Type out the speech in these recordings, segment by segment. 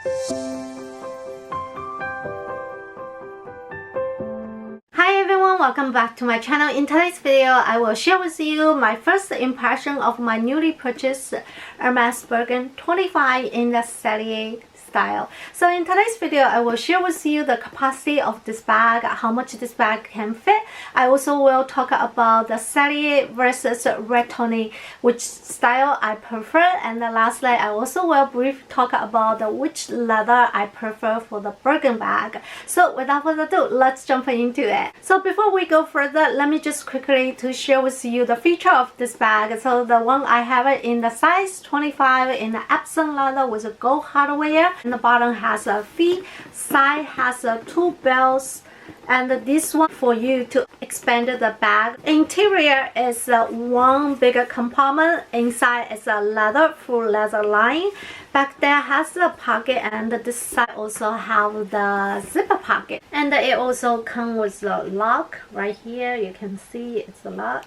Hi everyone, welcome back to my channel. In today's video, I will share with you my first impression of my newly purchased Hermes Birkin 25 in the Sellier style. So in today's video, I will share with you the capacity of this bag, how much this bag can fit. I also will talk about the Sellier versus Retourne, which style I prefer, and lastly, I also will briefly talk about which leather I prefer for the Birkin bag. So without further ado, let's jump into it. So before we go further, let me just quickly to share with you the feature of this bag. So the one I have it in the size 25 in the Epsom leather with a gold hardware. And the bottom has a V, side has two bells, and this one for you to expand the bag. Interior is one bigger compartment. Inside is a leather, full leather line. Back there has a pocket, and this side also have the zipper pocket. And it also comes with the lock right here. You can see it's a lock.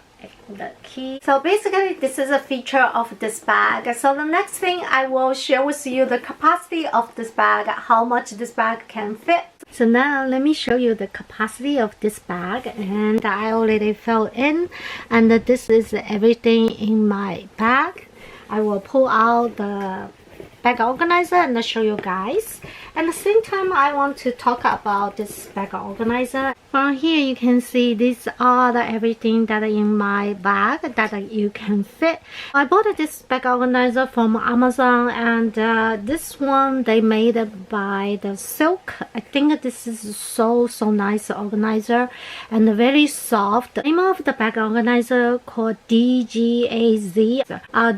The key. So basically this is a feature of this bag. So the next thing I will share with you the capacity of this bag, how much this bag can fit. So now let me show you the capacity of this bag, and I already filled in, and this is everything in my bag. I will pull out the bag organizer and show you guys. At the same time, I want to talk about this bag organizer. From here you can see these are everything that in my bag that you can fit. I bought this bag organizer from Amazon, and this one they made by the Silky. I think this is so nice organizer and very soft. The name of the bag organizer called DGAZ.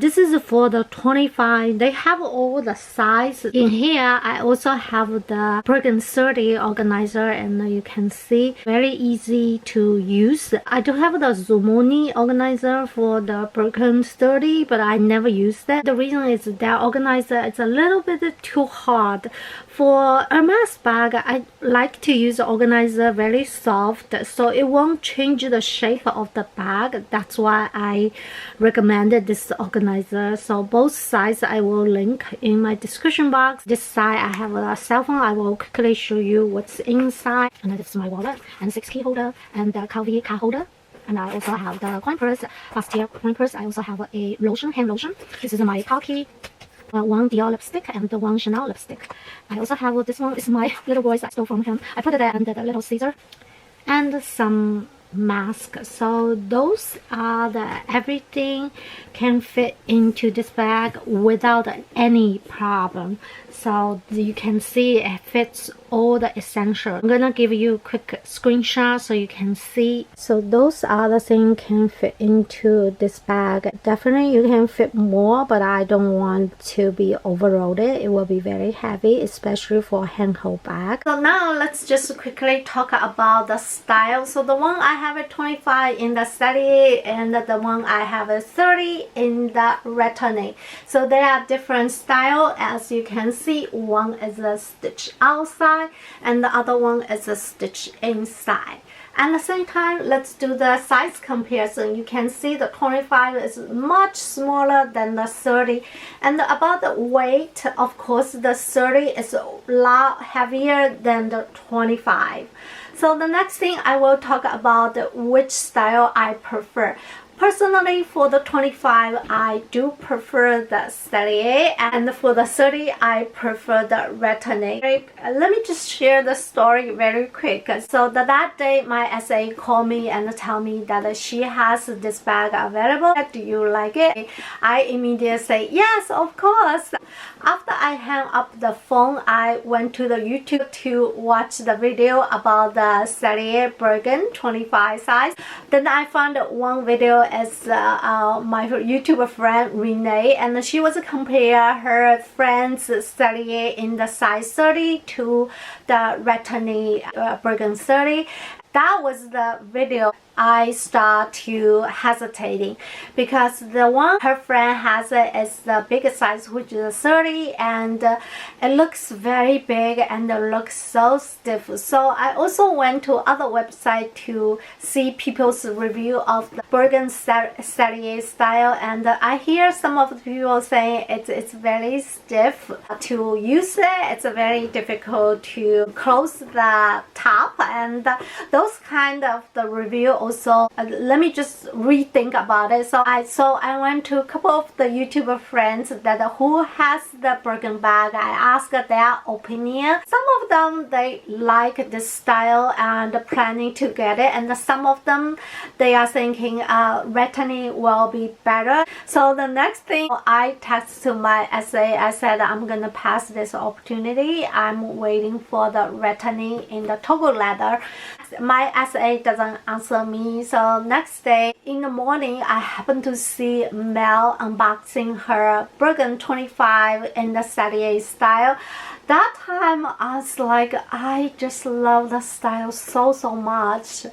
This is for the 25. They have all the size in here. I also have the Birkin 30 organizer, and you can see very easy to use. I do have the Zumoni organizer for the Birkin 30, but I never use that. The reason is that organizer is a little bit too hard. For Hermes bag, I like to use the organizer very soft, so it won't change the shape of the bag. That's why I recommended this organizer. So both sides I will link in my description box. This side I have a cell phone. I will quickly show you what's inside. And this is my wallet and 6 key holder and the Calvi card holder. And I also have the coin purse, Bustier coin purse. I also have a lotion, hand lotion. This is my car key. One Dior lipstick and one Chanel lipstick. I also have this one. It's my little boy's I stole from him. I put it there under the little scissor. And some mask. So those are the everything can fit into this bag without any problem. So you can see it fits all the essential. I'm gonna give you a quick screenshot so you can see. So those are the things can fit into this bag. Definitely you can fit more, but I don't want to be overloaded. It will be very heavy, especially for handhold bag. So now let's just quickly talk about the style. So the one I have a 25 in the Sellier, and the one I have a 30 in the Retourne. So they are different style. As you can see, one is a stitch outside and the other one is a stitch inside. At the same time, let's do the size comparison. You can see the 25 is much smaller than the 30, and about the weight, of course the 30 is a lot heavier than the 25. So the next thing I will talk about which style I prefer. Personally, for the 25, I do prefer the Sellier, and for the 30, I prefer the Retourne. Let me just share the story very quick. So that day, my SA called me and tell me that she has this bag available. Do you like it? I immediately say, yes, of course. After I hang up the phone, I went to the YouTube to watch the video about the Sellier Birkin 25 size. Then I found one video as my YouTuber friend Renee, and she was compare her friend's Sellier in the size 30 to the Retourne Birkin 30. that was the video I start to hesitating, because the one her friend has it is the biggest size, which is 30, and it looks very big and it looks so stiff. So I also went to other website to see people's review of the Birkin Sellier style, and I hear some of the people saying it's very stiff to use it. It's very difficult to close the top, and those kind of the review also let me just rethink about it. So I went to a couple of the YouTuber friends that who has the Birkin bag. I asked their opinion. Some of them they like this style and planning to get it, and some of them they are thinking Retourne will be better. So the next thing I text to my SA, I said I'm gonna pass this opportunity. I'm waiting for the Retourne in the Tote leather. My SA doesn't answer me, so next day in the morning I happened to see Mel unboxing her Birkin 25 in the Sellier style. That time I was like, I just love the style so much.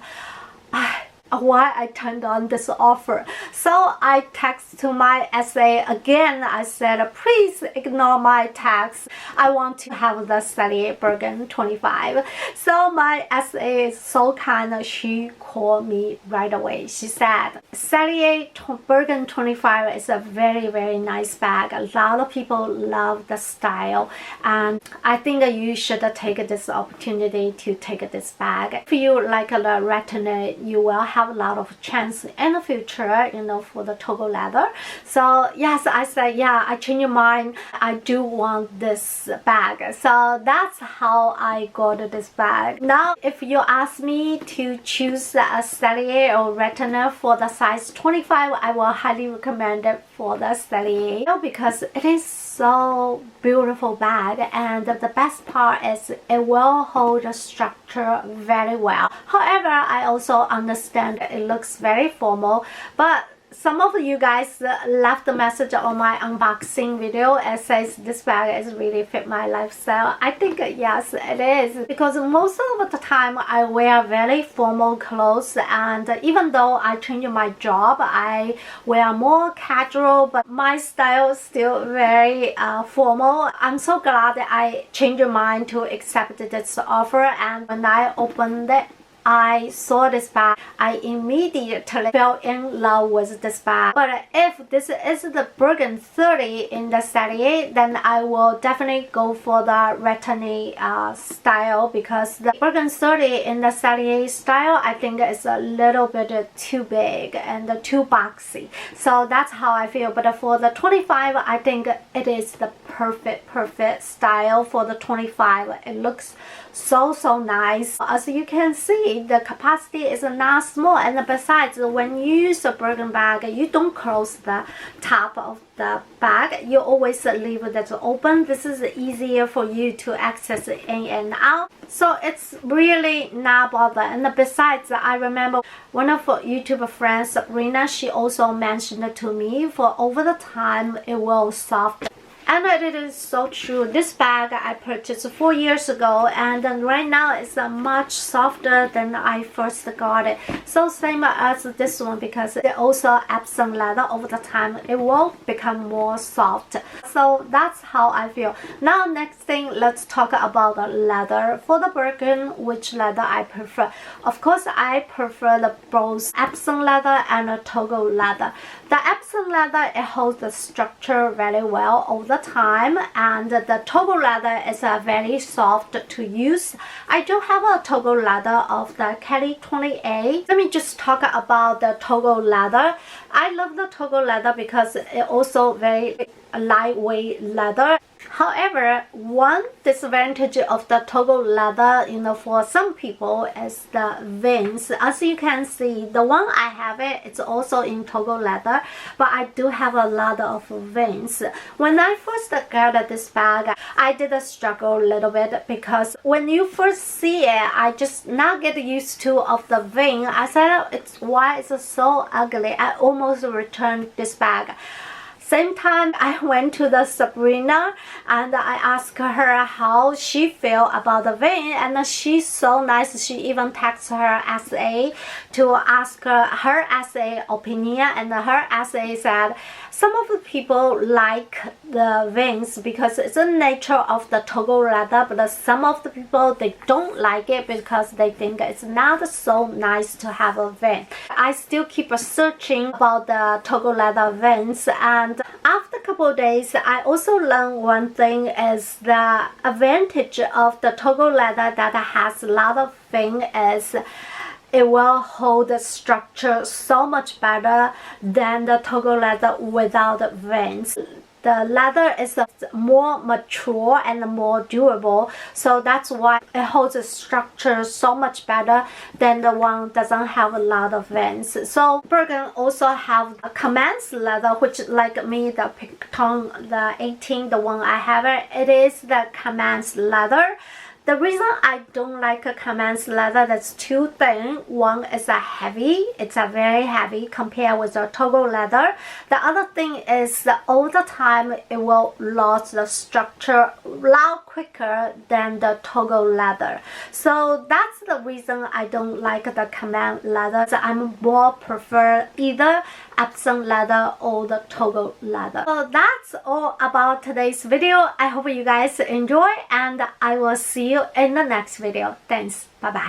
Why I turned on this offer. So I text to my SA again. I said, please ignore my text. I want to have the Sellier Birkin 25. So my SA is so kind. She called me right away. She said, Sellier Birkin 25 is a very nice bag. A lot of people love the style, and I think you should take this opportunity to take this bag. If you like the Retourne, you will have a lot of chance in the future, you know, for the Tote leather. So yes, I said, yeah, I changed my mind. I do want this bag. So that's how I got this bag. Now, if you ask me to choose a Sellier or Retourne for the size 25, I will highly recommend it for the Sellier because it is so beautiful bag, and the best part is it will hold the structure very well. However, I also understand it looks very formal, but some of you guys left a message on my unboxing video. It says this bag is really fit my lifestyle. I think yes, it is, because most of the time I wear very formal clothes, and even though I change my job, I wear more casual, but my style is still very formal. I'm so glad that I changed my mind to accept this offer, and when I opened it, I saw this bag, I immediately fell in love with this bag. But if this is the Birkin 30 in the Sellier, then I will definitely go for the Retourne style, because the Birkin 30 in the Sellier style, I think is a little bit too big and too boxy. So that's how I feel. But for the 25, I think it is the perfect style for the 25. It looks so nice. As you can see, the capacity is not small, and besides, when you use a Birkin bag, you don't close the top of the bag. You always leave it open. This is easier for you to access in and out, so it's really not bother. And besides, I remember one of our YouTube friends, Sabrina, she also mentioned to me for over the time it will soft. And it is so true. This bag I purchased 4 years ago, and right now it's much softer than I first got it. So same as this one, because it also Epsom leather. Over the time it will become more soft. So that's how I feel. Now next thing, let's talk about the leather. For the Birkin, which leather I prefer? Of course, I prefer the both Epsom leather and the Tote leather. The Epsom leather, it holds the structure very well over the time, and the Tote leather is very soft to use. I do have a Tote leather of the Kelly 28. Let me just talk about the Tote leather. I love the Tote leather because it also very lightweight leather. However, one disadvantage of the Tote leather, you know, for some people is the veins. As you can see, the one I have it's also in Tote leather, but I do have a lot of veins. When I first got this bag, I did struggle a little bit, because when you first see it, I just not get used to of the vein. I said, why it's so ugly. I almost returned this bag. Same time, I went to the Sabrina and I asked her how she feel about the vein, and she's so nice. She even texted her SA to ask her SA opinion, and her SA said some of the people like the veins because it's the nature of the toggle leather, but some of the people, they don't like it because they think it's not so nice to have a vein. I still keep searching about the toggle leather veins, and after a couple of days, I also learned one thing is the advantage of the toggle leather that has a lot of vein is it will hold the structure so much better than the toggle leather without veins. The leather is more mature and more durable, so that's why it holds the structure so much better than the one doesn't have a lot of veins. So Birkin also have a Hermes leather, which like me, the Picton, the 18, the one I have it is the Hermes leather. The reason I don't like a Hermes leather, that's two things. One is heavy, it's very heavy compared with the toggle leather. The other thing is that all the time it will lose the structure a lot quicker than the toggle leather. So that's the reason I don't like the Hermes leather. So I'm more prefer either Epsom leather or the toggle leather. So that's all about today's video. I hope you guys enjoy, and I will see you in the next video. Thanks. Bye bye.